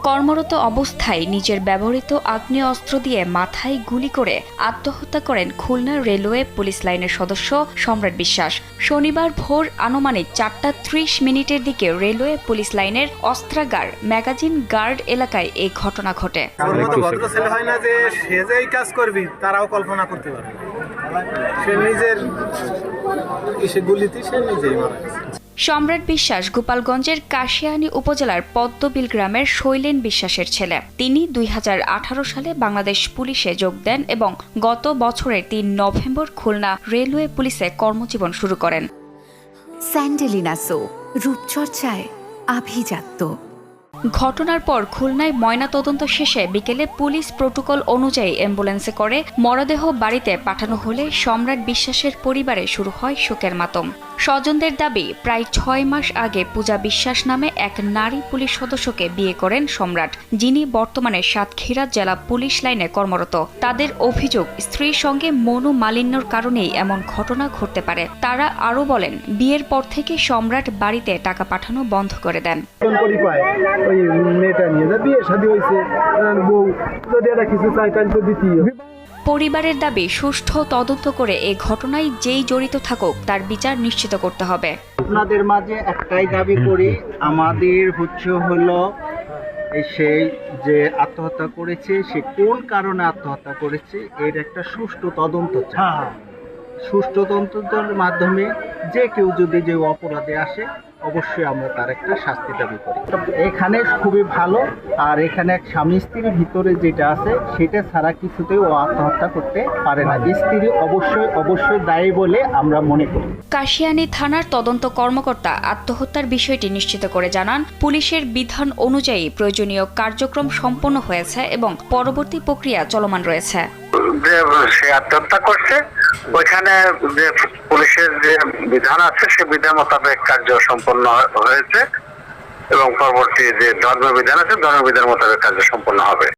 কর্মরত অবস্থায় নিজের ব্যবহৃত আগ্নেয়াস্ত্র দিয়ে মাথায় গুলি করে আত্মহত্যা করেন খুলনা রেলওয়ে পুলিশ লাইনের সদস্য সম্রাট বিশ্বাস। শনিবার ভোর আনুমানিক 4:30 দিকে রেলওয়ে পুলিশ লাইনের অস্ত্রাগার ম্যাগাজিন গার্ড এলাকায় এই ঘটনা ঘটে। তারাও কল্পনা করতে পারে সে নিজের গুলিতে সে নিজেই মারা গেছে। সম্রাট বিশ্বাস গোপালগঞ্জের কাশিয়ানী উপজেলার পদ্মবিল গ্রামের শৈলেন বিশ্বাসের ছেলে। তিনি 2018 সালে বাংলাদেশ পুলিশে যোগ দেন এবং গত বছরের 3 নভেম্বর খুলনা রেলওয়ে পুলিশে কর্মজীবন শুরু করেন। স্যান্ডেলিনা সো, রূপচর্চায় আভিজাত্য। ঘটনার পর খুলনায় ময়নাতদন্ত শেষে বিকেলে পুলিশ প্রোটোকল অনুযায়ী অ্যাম্বুলেন্সে করে মরদেহ বাড়িতে পাঠানো হলে সম্রাট বিশ্বাসের পরিবারে শুরু হয় শোকের মাতম। স্বজনদের দাবি, প্রায় 6 মাস আগে পূজা বিশ্বাস নামে এক নারী পুলিশ সদস্যকে বিয়ে করেন সম্রাট, যিনি বর্তমানে সাতক্ষীরা জেলা পুলিশ লাইনে কর্মরত। তাদের অভিযোগ, স্ত্রীর সঙ্গে মনোমালিন্যর কারণেই এমন ঘটনা ঘটতে পারে। তারা আরও বলেন, বিয়ের পর থেকে সম্রাট বাড়িতে টাকা পাঠানো বন্ধ করে দেন। পরিবারের দাবি, সুষ্ঠু তদন্ত করে এ ঘটনায় যেই জড়িত থাকুক তার বিচার নিশ্চিত করতে হবে। আপনাদের মাঝে একটাই দাবি করি, আমাদের হলো সেই যে আত্মহত্যা করেছে সে কোন কারণে আত্মহত্যা করেছে এর একটা সুষ্ঠু তদন্ত চাই। সুষ্ঠু তদন্তের মাধ্যমে যে কেউ যদি যে অপরাধে আসে অবশ্যই আমরা তার একটা শাস্তি দাবি করি। এখানে খুবই ভালো, আর এখানে এক স্বামী স্ত্রীর ভিতরে যেটা আছে সেটা ছাড়া কিছুতেই ও আত্মহত্যা করতে পারে না। স্ত্রী অবশ্যই দায়ী বলে আমরা মনে করি। কাশিয়ানী থানার তদন্ত কর্মকর্তা আত্মহত্যার বিষয়টি নিশ্চিত করে জানান, পুলিশের বিধান অনুযায়ী প্রয়োজনীয় কার্যক্রম সম্পন্ন হয়েছে এবং পরবর্তী প্রক্রিয়া চলমান রয়েছে। সে আত্মহত্যা করছে, ওইখানে যে পুলিশের যে বিধান আছে সে বিধান মোতাবেক কার্য সম্পন্ন হয়েছে এবং পরবর্তী যে ধর্মবিধান আছে ধর্মবিধান মোতাবেক কার্য সম্পন্ন হবে।